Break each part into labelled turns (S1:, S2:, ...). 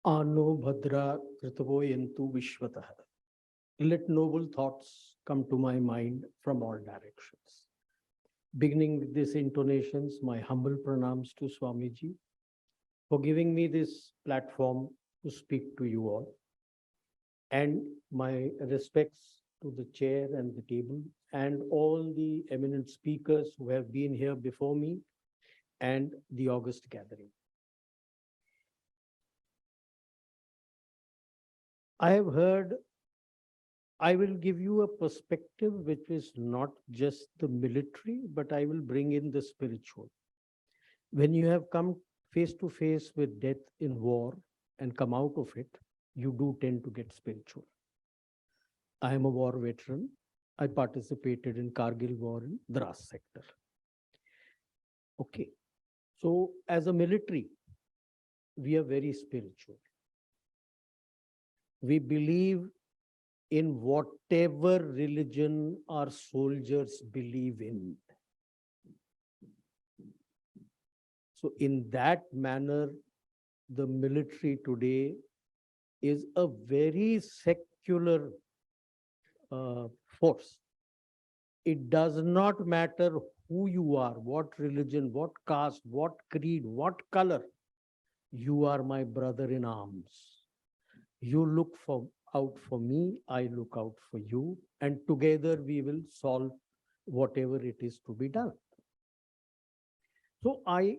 S1: Ano Bhadra Kritavoyantu Vishwataha. Let noble thoughts come to my mind from all directions. Beginning with these intonations, my humble pranams to Swamiji for giving me this platform to speak to you all, and my respects to the chair and the table and all the eminent speakers who have been here before me and the august gathering. I have heard, I will give you a perspective which is not just the military, but I will bring in the spiritual. When you have come face to face with death in war and come out of it, you do tend to get spiritual. I am a war veteran. I participated in Kargil war in Dras sector. Okay. So as a military, we are very spiritual. We believe in whatever religion our soldiers believe in. So in that manner, the military today is a very secular force. It does not matter who you are, what religion, what caste, what creed, what color. You are my brother in arms. You look out for me, I look out for you, and together we will solve whatever it is to be done. So I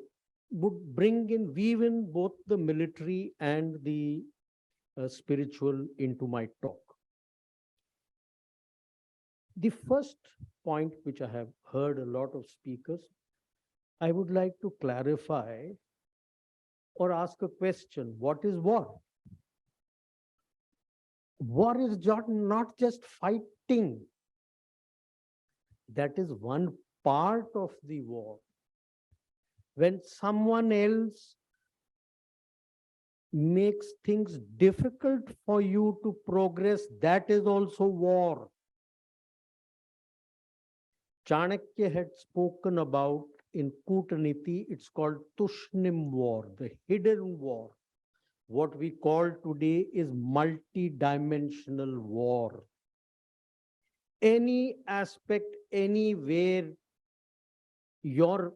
S1: would weave in both the military and the spiritual into my talk. The first point, which I have heard a lot of speakers, I would like to clarify or ask a question. What is war? War is not just fighting. That is one part of the war. When someone else makes things difficult for you to progress, that is also war. Chanakya had spoken about in Kootaniti, it's called Tushnim war, the hidden war. What we call today is multi-dimensional war. Any aspect, anywhere, your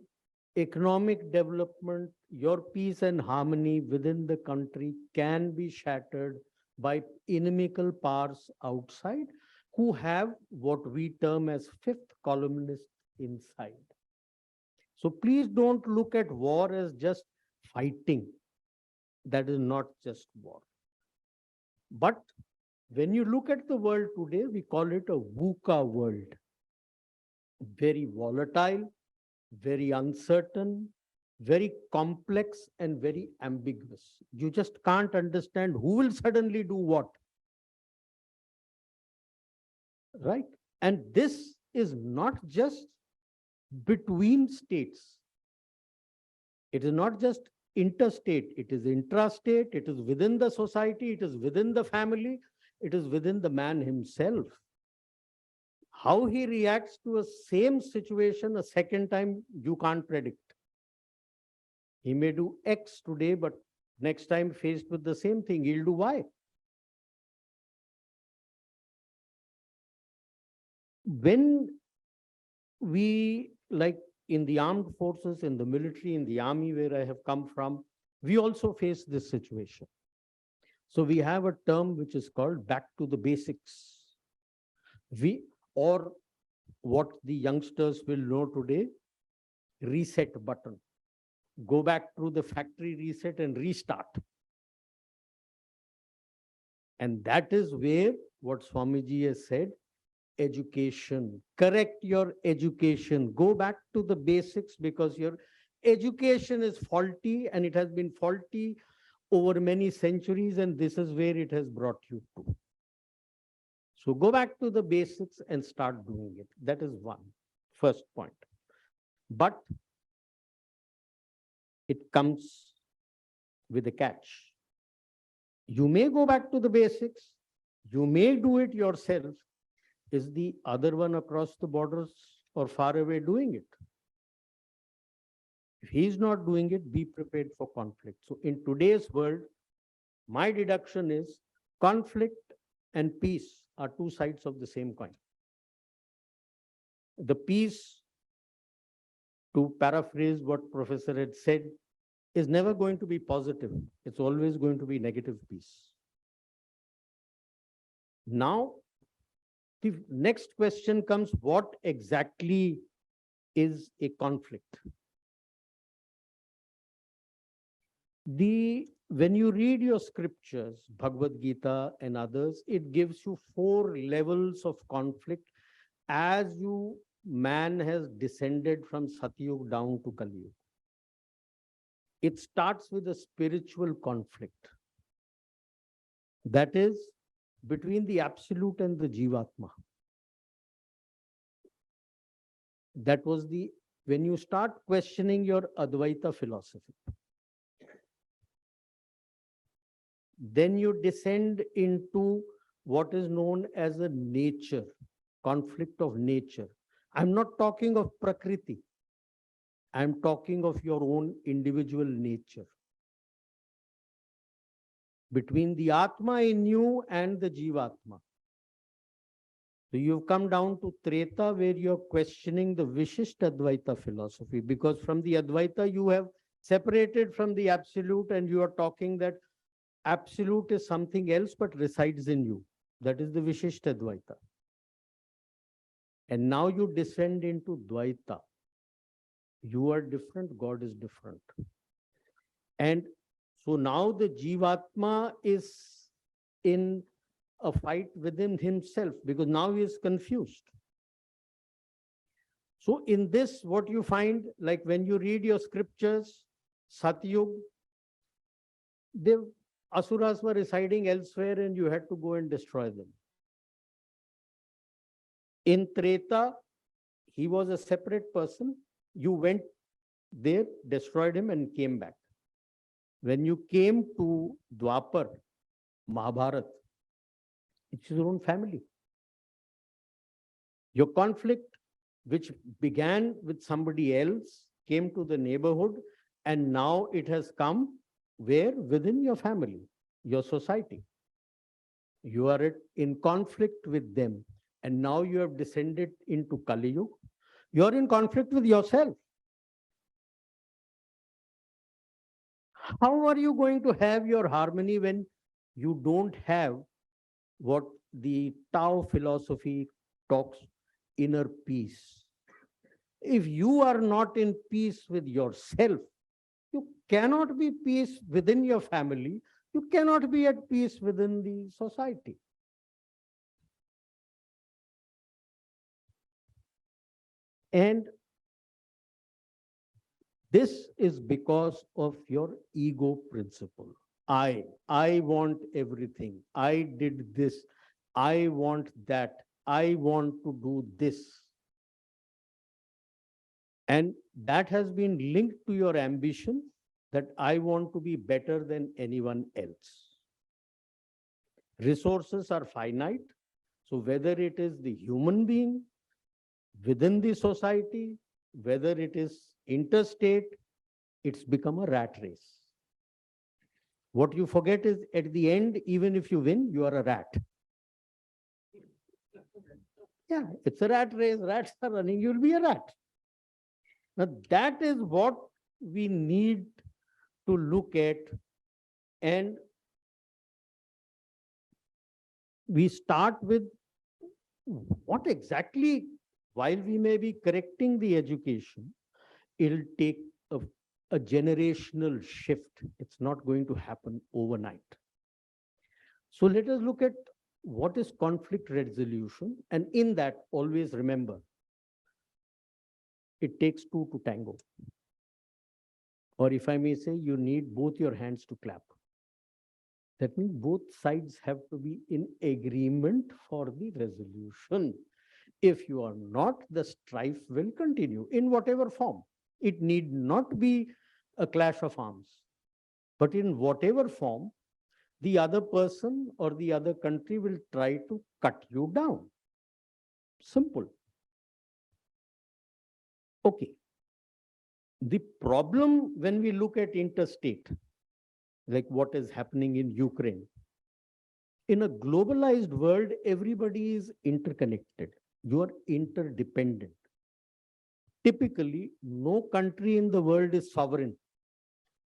S1: economic development, your peace and harmony within the country can be shattered by inimical powers outside who have what we term as fifth columnists inside. So please don't look at war as just fighting. That is not just war. But when you look at the world today, we call it a VUCA world. Very volatile, very uncertain, very complex, and very ambiguous. You just can't understand who will suddenly do what. Right? And this is not just between states. It is not just interstate, it is intrastate, it is within the society, it is within the family, it is within the man himself. How he reacts to a same situation a second time, you can't predict. He may do X today, but next time faced with the same thing, he'll do Y. When we, like in the armed forces, in the military, in the army where I have come from, we also face this situation. So we have a term which is called back to the basics. Or what the youngsters will know today, reset button. Go back to the factory reset and restart. And that is where what Swamiji has said, education, correct your education, go back to the basics, because your education is faulty and it has been faulty over many centuries, and this is where it has brought you to. So go back to the basics and start doing it. That is first point. But it comes with a catch. You may go back to the basics, you may do it yourself. Is the other one across the borders or far away doing it? If he's not doing it, be prepared for conflict. So in today's world, My deduction is conflict and peace are two sides of the same coin. The peace, to paraphrase what Professor had said, is never going to be positive. It's always going to be negative peace. Now, the next question comes, what exactly is a conflict? When you read your scriptures, Bhagavad Gita and others, it gives you 4 levels of conflict as man has descended from Satyug down to Kali Yuga. It starts with a spiritual conflict. That is between the Absolute and the Jivatma. That was when you start questioning your Advaita philosophy. Then you descend into what is known as a nature, conflict of nature. I'm not talking of Prakriti. I'm talking of your own individual nature. Between the Atma in you and the Jivatma. So you've come down to Treta, where you're questioning the Vishishta Advaita philosophy, because from the Advaita you have separated from the Absolute, and you are talking that Absolute is something else but resides in you. That is the Vishishta Advaita. And now you descend into Dvaita. You are different, God is different. And so now the Jivatma is in a fight within himself, because now he is confused. So in this, what you find, like when you read your scriptures, Satyug, the Asuras were residing elsewhere and you had to go and destroy them. In Treta, he was a separate person. You went there, destroyed him, and came back. When you came to Dwapar, Mahabharat, it's your own family. Your conflict, which began with somebody else, came to the neighborhood, and now it has come where? Within your family, your society. You are in conflict with them, and now you have descended into Kali Yuga. You are in conflict with yourself. How are you going to have your harmony when you don't have what the Tao philosophy talks, inner peace? If you are not in peace with yourself, you cannot be peace within your family. You cannot be at peace within the society. And this is because of your ego principle. I want everything. I did this. I want that. I want to do this. And that has been linked to your ambition that I want to be better than anyone else. Resources are finite. So whether it is the human being within the society, whether it is interstate, it's become a rat race. What you forget is at the end, even if you win, you are a rat. Yeah, it's a rat race. Rats are running, you'll be a rat. Now, that is what we need to look at. And we start with what exactly, while we may be correcting the education, it'll take a generational shift. It's not going to happen overnight. So let us look at what is conflict resolution. And in that, always remember, it takes two to tango. Or if I may say, you need both your hands to clap. That means both sides have to be in agreement for the resolution. If you are not, the strife will continue in whatever form. It need not be a clash of arms, but in whatever form, the other person or the other country will try to cut you down. Simple. Okay. The problem when we look at interstate, like what is happening in Ukraine. In a globalized world, everybody is interconnected. You are interdependent. Typically, no country in the world is sovereign.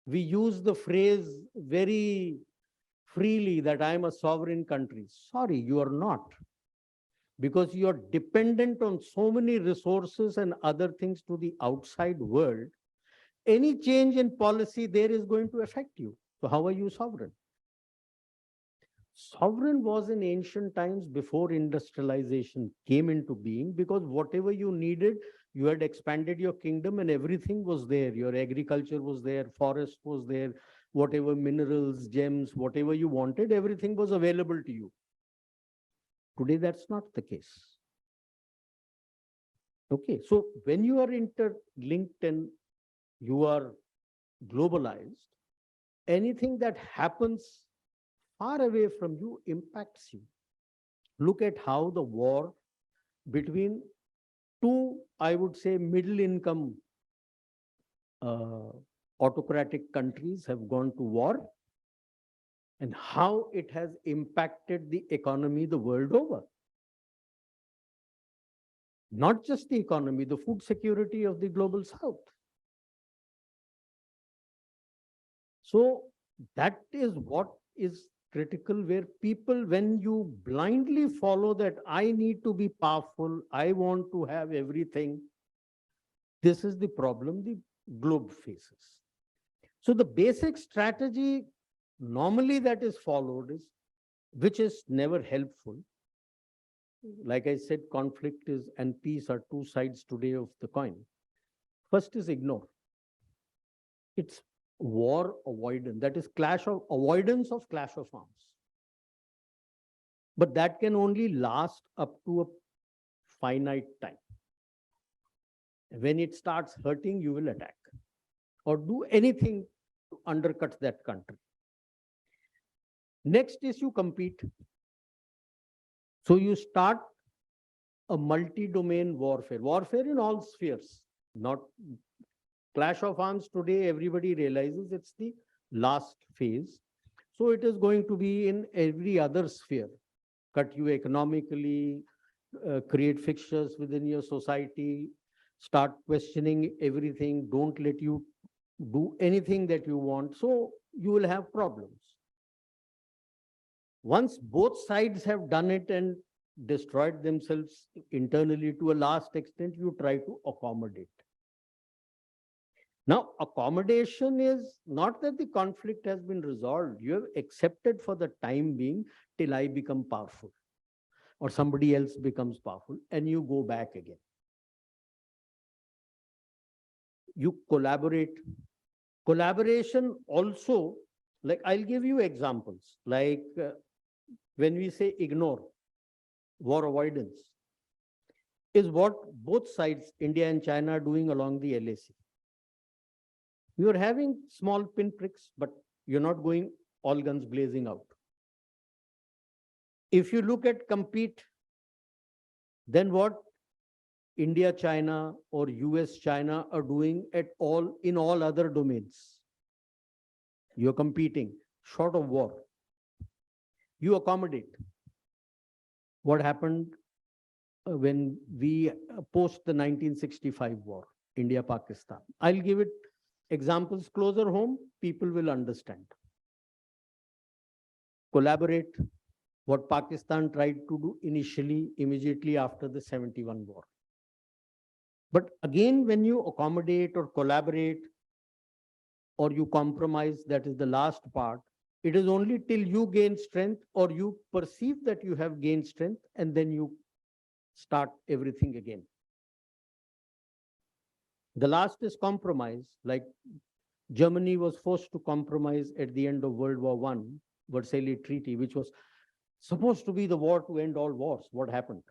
S1: We use the phrase very freely that I am a sovereign country. Sorry, you are not. Because you are dependent on so many resources and other things to the outside world. Any change in policy there is going to affect you. So how are you sovereign? Sovereign was in ancient times before industrialization came into being, because whatever you needed, you had expanded your kingdom and everything was there. Your agriculture was there, forest was there, whatever minerals, gems, whatever you wanted, everything was available to you. Today, that's not the case. Okay, so when you are interlinked and you are globalized, anything that happens far away from you impacts you. Look at how the war between two, I would say, middle income autocratic countries have gone to war, and how it has impacted the economy the world over. Not just the economy, the food security of the global south. So that is what is critical, where people, when you blindly follow that I need to be powerful, I want to have everything, this is the problem the globe faces. So the basic strategy normally that is followed is, which is never helpful. Like I said, conflict is and peace are two sides today of the coin. First is ignore. It's war avoidance. That is avoidance of clash of arms. But that can only last up to a finite time. When it starts hurting, you will attack or do anything to undercut that country. Next is you compete. So you start a multi-domain warfare. Warfare in all spheres. Not clash of arms today, everybody realizes it's the last phase. So it is going to be in every other sphere. Cut you economically, create fixtures within your society, start questioning everything, don't let you do anything that you want. So you will have problems. Once both sides have done it and destroyed themselves internally to a last extent, you try to accommodate. Now, accommodation is not that the conflict has been resolved. You have accepted for the time being till I become powerful or somebody else becomes powerful, and you go back again. You collaborate. Collaboration also, like I'll give you examples, like when we say ignore, war avoidance, is what both sides, India and China, are doing along the LAC. You are having small pinpricks, but you're not going all guns blazing out. If you look at compete, then what India, China, or US, China are doing in all other domains. You're competing, short of war. You accommodate. What happened when we post the 1965 war, India, Pakistan? I'll give it examples closer home, people will understand. Collaborate, what Pakistan tried to do initially, immediately after the 71 war. But again, when you accommodate or collaborate or you compromise, that is the last part. It is only till you gain strength or you perceive that you have gained strength, and then you start everything again. The last is compromise. Like Germany was forced to compromise at the end of World War I, Versailles Treaty, which was supposed to be the war to end all wars. What happened?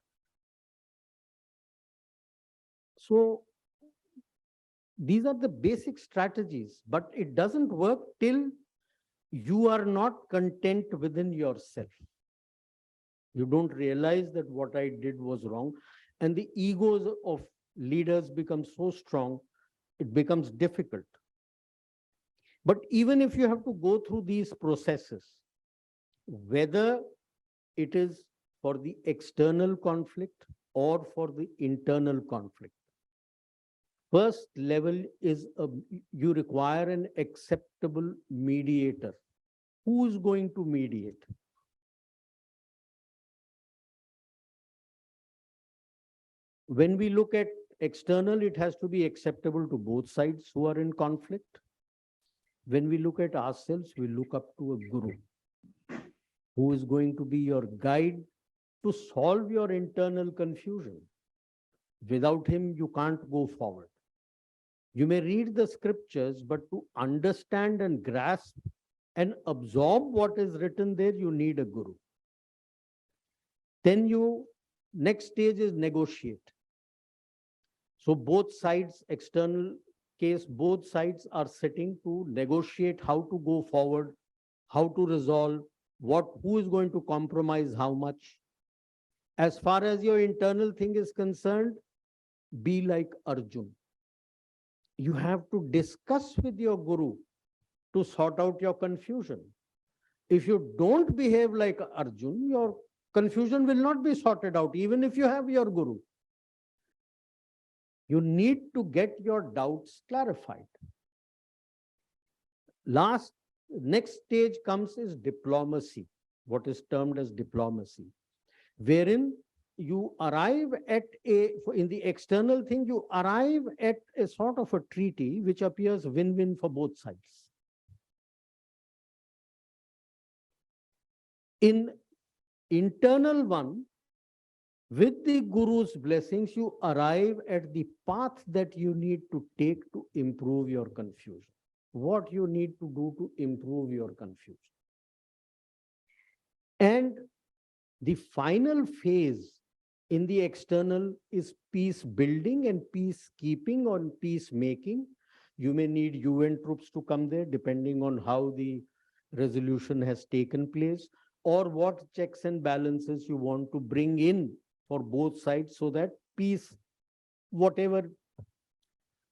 S1: So these are the basic strategies, but it doesn't work till you are not content within yourself. You don't realize that what I did was wrong, and the egos of leaders become so strong, it becomes difficult. But even if you have to go through these processes, whether it is for the external conflict or for the internal conflict, first level is you require an acceptable mediator. Who is going to mediate? When we look at external, it has to be acceptable to both sides who are in conflict. When we look at ourselves, we look up to a guru who is going to be your guide to solve your internal confusion. Without him, you can't go forward. You may read the scriptures, but to understand and grasp and absorb what is written there, you need a guru. Then next stage is negotiate. So both sides, external case, both sides are sitting to negotiate how to go forward, how to resolve, who is going to compromise how much. As far as your internal thing is concerned, be like Arjun. You have to discuss with your guru to sort out your confusion. If you don't behave like Arjun, your confusion will not be sorted out, even if you have your guru. You need to get your doubts clarified. Next stage comes is diplomacy, what is termed as diplomacy, wherein you arrive at in the external thing, you arrive at a sort of a treaty which appears win-win for both sides. In internal one, with the guru's blessings, you arrive at the path that you need to take to improve your confusion. What you need to do to improve your confusion. And the final phase in the external is peace building and peacekeeping or peacemaking. You may need UN troops to come there, depending on how the resolution has taken place, or what checks and balances you want to bring in for both sides so that peace, whatever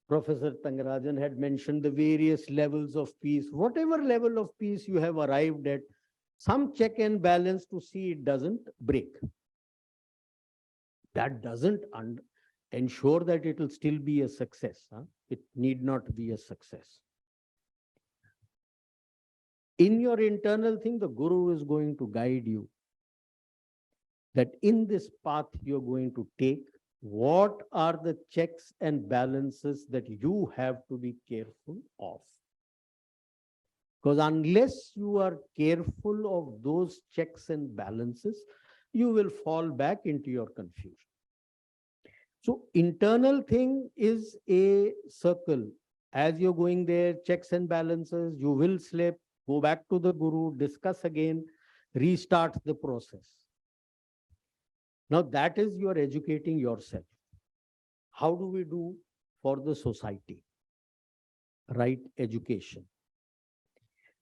S1: Professor Tangarajan had mentioned, the various levels of peace, whatever level of peace you have arrived at, some check and balance to see it doesn't break. That doesn't ensure that it will still be a success. It need not be a success. In your internal thing, the guru is going to guide you that in this path you're going to take, what are the checks and balances that you have to be careful of? Because unless you are careful of those checks and balances, you will fall back into your confusion. So internal thing is a circle. As you're going there, checks and balances, you will slip, go back to the guru, discuss again, restart the process. Now that is you are educating yourself. How do we do for the society? Right education.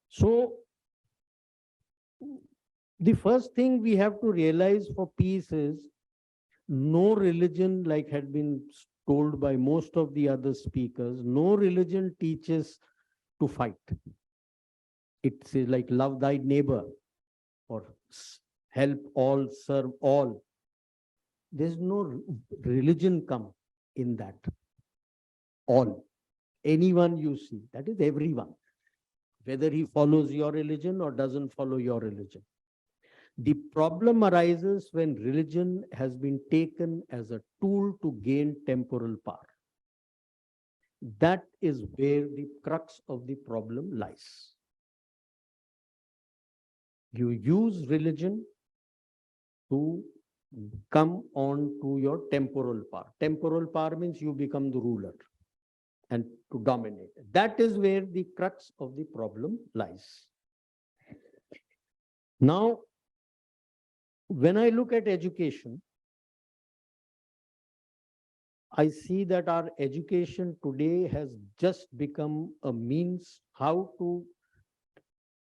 S1: So the first thing we have to realize for peace is no religion, like had been told by most of the other speakers, no religion teaches to fight. It's like love thy neighbor or help all, serve all. There's no religion come in that. All. Anyone you see, that is everyone. Whether he follows your religion or doesn't follow your religion. The problem arises when religion has been taken as a tool to gain temporal power. That is where the crux of the problem lies. You use religion to come on to your temporal power. Temporal power means you become the ruler and to dominate. That is where the crux of the problem lies. Now, when I look at education, I see that our education today has just become a means how to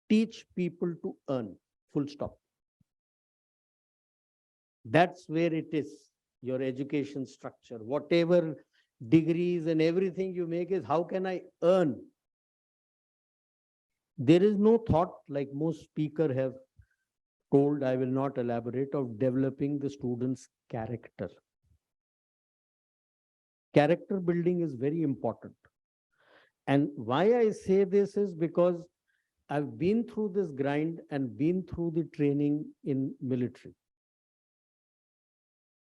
S1: teach people to earn, full stop. That's where it is, your education structure. Whatever degrees and everything you make is how can I earn? There is no thought, like most speakers have told, I will not elaborate, of developing the student's character. Character building is very important. And why I say this is because I've been through this grind and been through the training in military.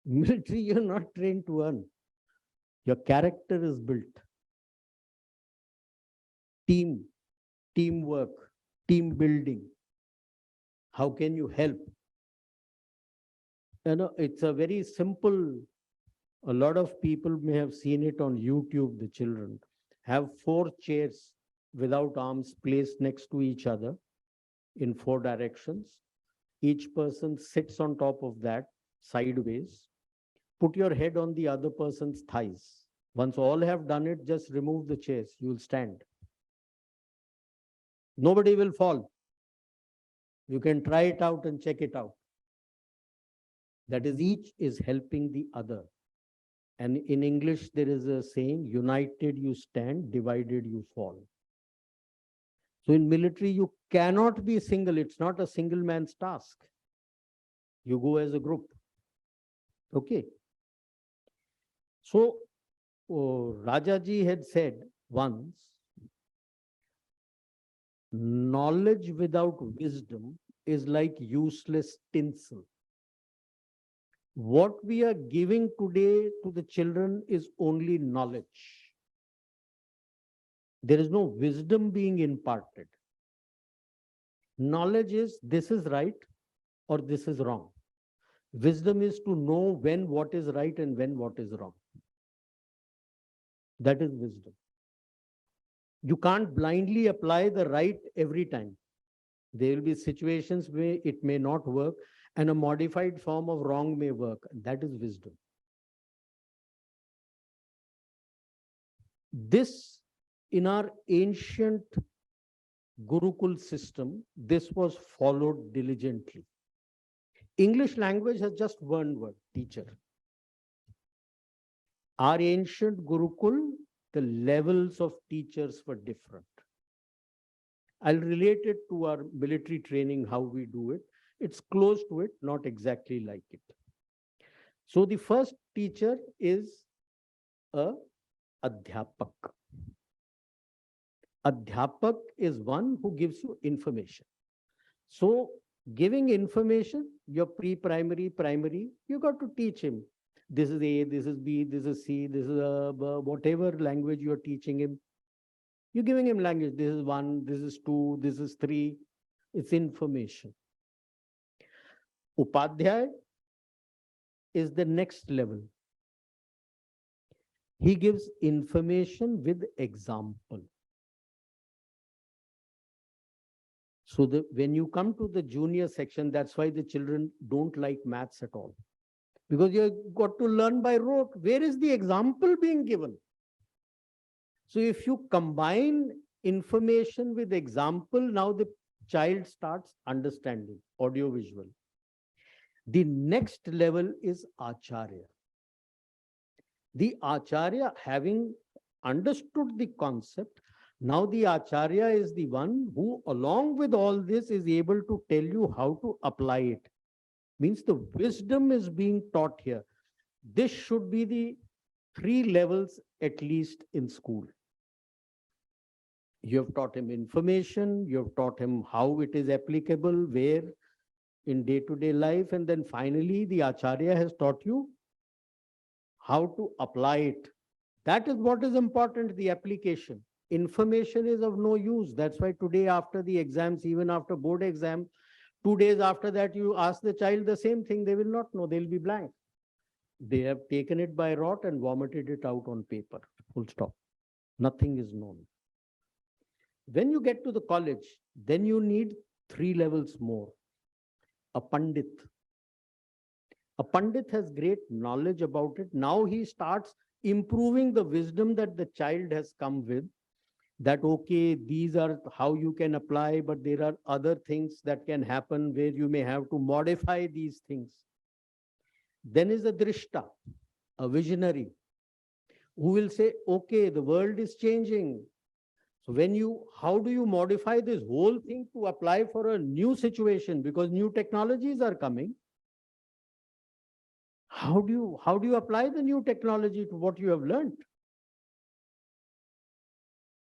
S1: Military, you're not trained to earn. Your character is built. Team, teamwork, team building. How can you help? It's a very simple, a lot of people may have seen it on YouTube, the children have 4 chairs without arms placed next to each other in 4 directions. Each person sits on top of that sideways. Put your head on the other person's thighs. Once all have done it, just remove the chairs. You will stand. Nobody will fall. You can try it out and check it out. That is, each is helping the other. And in English, there is a saying, united you stand, divided you fall. So in military, you cannot be single. It's not a single man's task. You go as a group. Okay. So Rajaji had said once, knowledge without wisdom is like useless tinsel. What we are giving today to the children is only knowledge. There is no wisdom being imparted. Knowledge is this is right or this is wrong. Wisdom is to know when what is right and when what is wrong. That is wisdom. You can't blindly apply the right every time. There will be situations where it may not work and a modified form of wrong may work. That is wisdom. This, in our ancient Gurukul system, this was followed diligently. English language has just one word, teacher. Our ancient Gurukul, the levels of teachers were different. I'll relate it to our military training, how we do it. It's close to it, not exactly like it. So the first teacher is a adhyapak. Adhyapak is one who gives you information. So giving information, your pre-primary, primary, you got to teach him. This is A, this is B, this is C, this is whatever language you're teaching him. You're giving him language. This is 1, this is 2, this is 3. It's information. Upadhyay is the next level. He gives information with example. So when you come to the junior section, that's why the children don't like maths at all. Because you've got to learn by rote. Where is the example being given? So if you combine information with example, now the child starts understanding, audio-visual. The next level is Acharya. The Acharya, having understood the concept, now the Acharya is the one who, along with all this, is able to tell you how to apply it. Means the wisdom is being taught here. This should be the 3 levels at least in school. You have taught him information, you have taught him how it is applicable, where in day-to-day life, and then finally the Acharya has taught you how to apply it. That is what is important, the application. Information is of no use. That's why today after the exams, even after board exam, 2 days after that, you ask the child the same thing, they will not know, they'll be blank. They have taken it by rote and vomited it out on paper, full stop. Nothing is known. When you get to the college, then you need 3 levels more. A Pandit. A Pandit has great knowledge about it. Now he starts improving the wisdom that the child has come with. That, okay, these are how you can apply, but there are other things that can happen where you may have to modify these things. Then is a Drishta, a visionary, who will say, okay, the world is changing. So how do you modify this whole thing to apply for a new situation? Because new technologies are coming. How do you apply the new technology to what you have learned?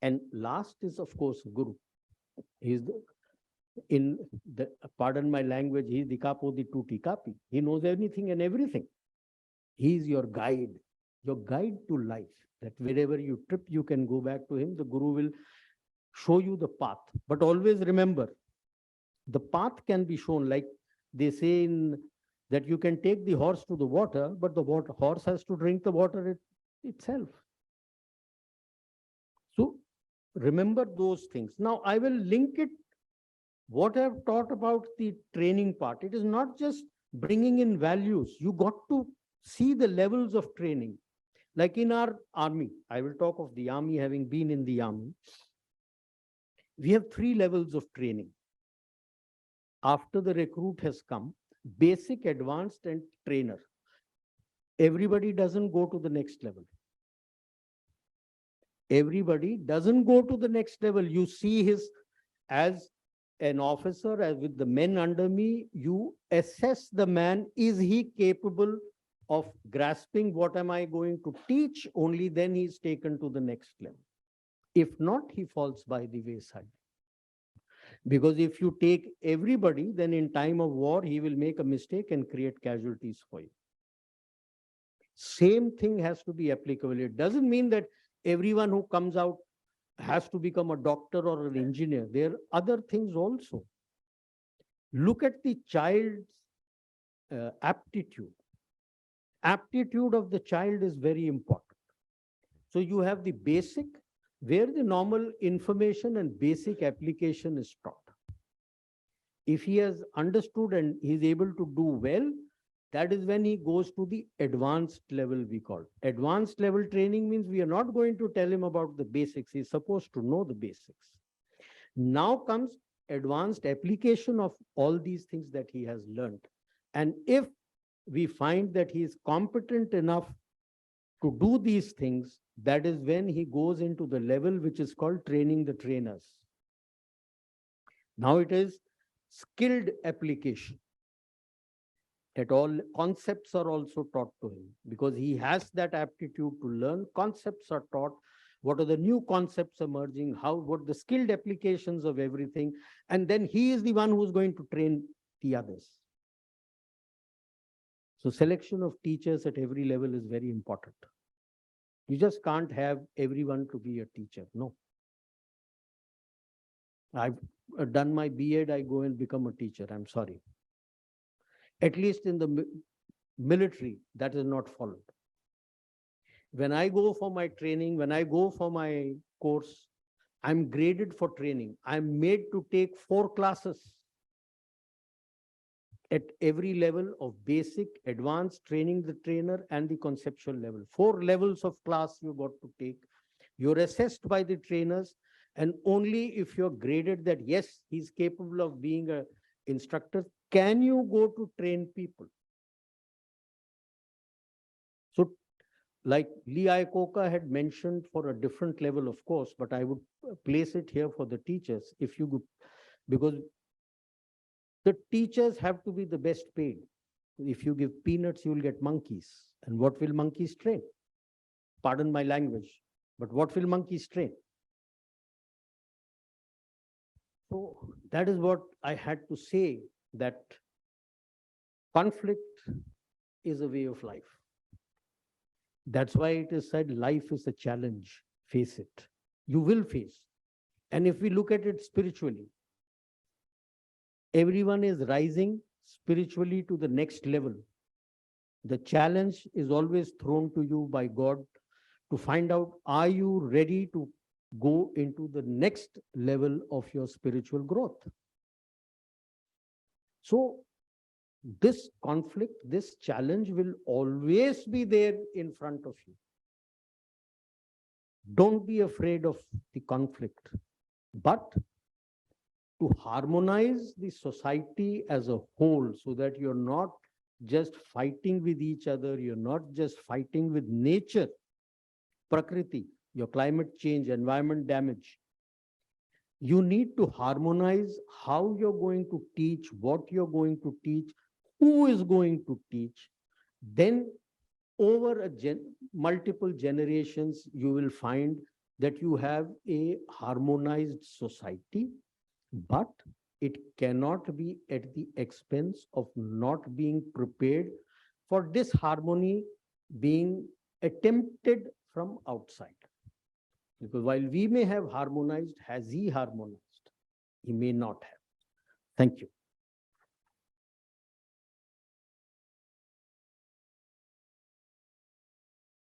S1: And last is, of course, Guru. He's in the, pardon my language, he's the capo di tutti capi. He knows anything and everything. He's your guide to life. That wherever you trip, you can go back to him. The Guru will show you the path. But always remember, the path can be shown, like they say that you can take the horse to the water, but the horse has to drink the water itself. So remember those things. Now I will link it, what I've taught about the training part. It is not just bringing in values. You got to see the levels of training. Like in our army, I will talk of the army, having been in the army. We have 3 levels of training. After the recruit has come, basic, advanced, and trainer. Everybody doesn't go to the next level. Everybody doesn't go to the next level. You see as an officer, as with the men under me, you assess the man, is he capable of grasping what am I going to teach? Only then he is taken to the next level. If not, he falls by the wayside. Because if you take everybody, then in time of war, he will make a mistake and create casualties for you. Same thing has to be applicable. It doesn't mean that everyone who comes out has to become a doctor or an engineer. There are other things also. Look at the child's aptitude. Aptitude of the child is very important. So you have the basic, where the normal information and basic application is taught. If he has understood and he is able to do well, that is when he goes to the advanced level, we call. Advanced level training means we are not going to tell him about the basics. He's supposed to know the basics. Now comes advanced application of all these things that he has learned. And if we find that he is competent enough to do these things, that is when he goes into the level which is called training the trainers. Now it is skilled application. That all concepts are also taught to him, because he has that aptitude to learn. Concepts are taught. What are the new concepts emerging? What the skilled applications of everything? And then he is the one who's going to train the others. So selection of teachers at every level is very important. You just can't have everyone to be a teacher. No. I've done my B.Ed, I go and become a teacher. I'm sorry. At least in the military, that is not followed. When I go for my training, when I go for my course, I'm graded for training. I'm made to take 4 classes at every level of basic, advanced, training the trainer, and the conceptual level. 4 levels of class you got to take. You're assessed by the trainers, and only if you're graded that, yes, he's capable of being an instructor, can you go to train people. So like Lee Iacocca had mentioned for a different level, of course, but I would place it here for the teachers, if you could, because the teachers have to be the best paid. If you give peanuts, you will get monkeys. And what will monkeys train? Pardon my language, but what will monkeys train? So that is what I had to say, that conflict is a way of life. That's why it is said life is a challenge. Face it. You will face. And if we look at it spiritually, everyone is rising spiritually to the next level. The challenge is always thrown to you by God to find out, are you ready to go into the next level of your spiritual growth? So this conflict, this challenge will always be there in front of you. Don't be afraid of the conflict, but to harmonize the society as a whole, so that you're not just fighting with each other, you're not just fighting with nature, Prakriti, your climate change, environment damage. You need to harmonize how you're going to teach, what you're going to teach, who is going to teach. Then over multiple generations, you will find that you have a harmonized society, but it cannot be at the expense of not being prepared for this harmony being attempted from outside. Because while we may have harmonized, has he harmonized? He may not have. Thank you.